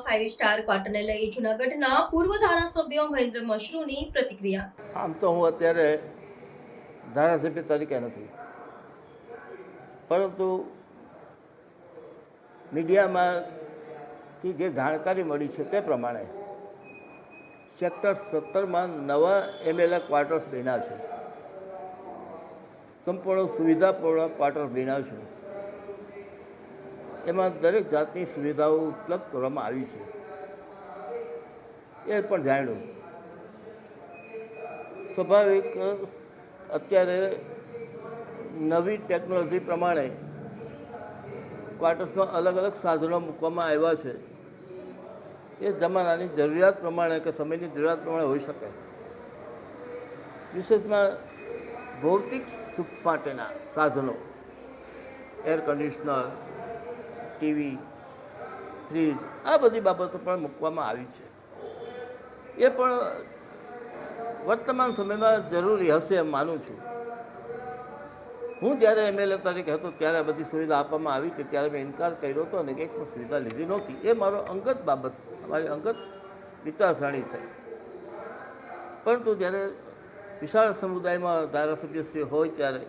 5 star ક્વાર્ટરને લઈ જૂનાગઢના પૂર્વ ધારાસભ્ય મહેન્દ્ર મશરૂની પ્રતિક્રિયા. આમ તો હું અત્યારે ધારાસભ્ય તરીકે નથી, પરંતુ મીડિયામાંથી જે જાણકારી મળી છે તે પ્રમાણે સેક્ટર 17માં નવા MLA ક્વાર્ટર્સ બન્યા છે, સંપૂર્ણ સુવિધાપૂર્ણ ક્વાર્ટર્સ બન્યા છે. એમાં દરેક જાતની સુવિધાઓ ઉપલબ્ધ કરવામાં આવી છે એ પણ જાણ્યું. સ્વાભાવિક અત્યારે નવી ટેકનોલોજી પ્રમાણે ક્વાર્ટર્સમાં અલગ અલગ સાધનો મૂકવામાં આવ્યા છે. એ જમાનાની જરૂરિયાત પ્રમાણે કે સમયની જરૂરિયાત પ્રમાણે હોઈ શકે. વિશેષમાં ભૌતિક સુખ માટેના સાધનો, એર કન્ડિશનર, ટીવી, ફ્રીજ, આ બધી બાબતો પણ મૂકવામાં આવી છે. એ પણ વર્તમાન સમયમાં જરૂરી હશે એમ માનું છું. હું જ્યારે MLA તરીકે હતો ત્યારે બધી સુવિધા આપવામાં આવી હતી, ત્યારે મેં ઇનકાર કર્યો હતો અને એક પણ સુવિધા લીધી નહોતી. એ મારો અંગત બાબત, મારી અંગત વિચારસરણી થઈ. પરંતુ જ્યારે વિશાળ સમુદાયમાં ધારાસભ્યશ્રી હોય ત્યારે,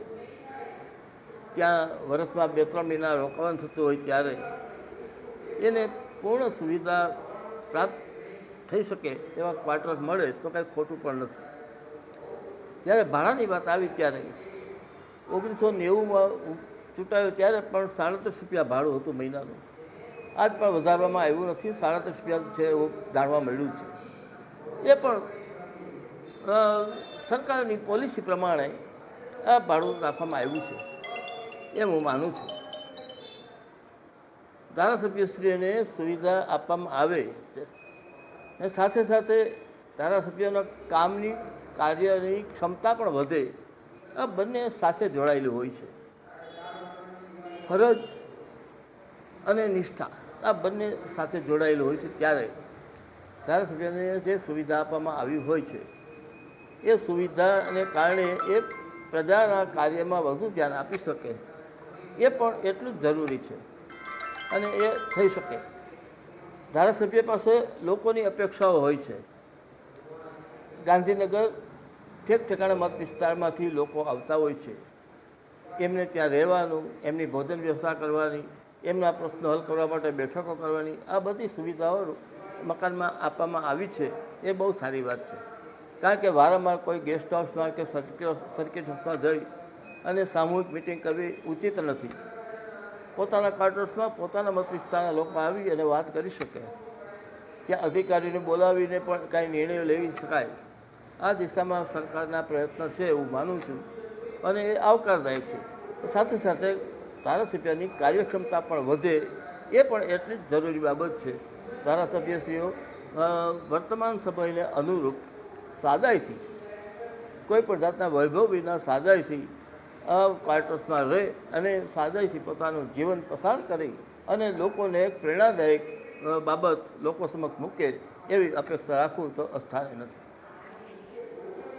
ત્યાં વર્ષમાં 2-3 મહિના રોકાવાનું થતું હોય ત્યારે એને પૂર્ણ સુવિધા પ્રાપ્ત થઈ શકે એવા ક્વાર્ટર મળે તો કાંઈ ખોટું પણ નથી. જ્યારે ભાડાની વાત આવી ત્યારે 1990માં ચૂંટાયો ત્યારે પણ 37 રૂપિયા ભાડું હતું મહિનાનું. આજ પણ વધારવામાં આવ્યું નથી, 37 રૂપિયા છે એવું જાણવા મળ્યું છે. એ પણ સરકારની પોલિસી પ્રમાણે આ ભાડું રાખવામાં આવ્યું છે એમ હું માનું છું. ધારાસભ્યશ્રીઓને સુવિધા આપવામાં આવે અને સાથે સાથે ધારાસભ્યોના કામની કાર્યની ક્ષમતા પણ વધે, આ બંને સાથે જોડાયેલું હોય છે. ફરજ અને નિષ્ઠા આ બંને સાથે જોડાયેલું હોય છે. ત્યારે ધારાસભ્યને જે સુવિધા આપવામાં આવી હોય છે એ સુવિધાને કારણે એ પ્રજાના કાર્યમાં વધુ ધ્યાન આપી શકે એ પણ એટલું જ જરૂરી છે અને એ થઈ શકે. ધારાસભ્ય પાસે લોકોની અપેક્ષાઓ હોય છે. ગાંધીનગર ઠેક ઠેકાણા મત વિસ્તારમાંથી લોકો આવતા હોય છે. એમને ત્યાં રહેવાનું, એમની ભોજન વ્યવસ્થા કરવાની, એમના પ્રશ્નો હલ કરવા માટે બેઠકો કરવાની, આ બધી સુવિધાઓ મકાનમાં આપવામાં આવી છે. એ બહુ સારી વાત છે. કારણ કે વારંવાર કોઈ ગેસ્ટ હાઉસમાં કે સર્કિટ હાઉસમાં જઈ અને સામૂહિક મિટિંગ કરવી ઉચિત નથી. પોતાના ક્વાર્ટર્સમાં પોતાના મત વિસ્તારના લોકો આવી અને વાત કરી શકે, ત્યાં અધિકારીને બોલાવીને પણ કાંઈ નિર્ણયો લેવી શકાય. આ દિશામાં સરકારના પ્રયત્ન છે એવું માનું છું અને એ આવકારદાયક છે. સાથે સાથે ધારાસભ્યની કાર્યક્ષમતા પણ વધે એ પણ એટલી જ જરૂરી બાબત છે. ધારાસભ્યશ્રીઓ વર્તમાન સમયને અનુરૂપ સાદાઈથી, કોઈ પણ જાતના વૈભવ વિના સાદાઈથી ક્વાર્ટર્સમાં રહે અને સાદાઈથી પોતાનું જીવન પસાર કરી અને લોકોને એક પ્રેરણાદાયક બાબત લોકો સમક્ષ મૂકે એવી અપેક્ષા રાખવું તો અસ્થાને નથી.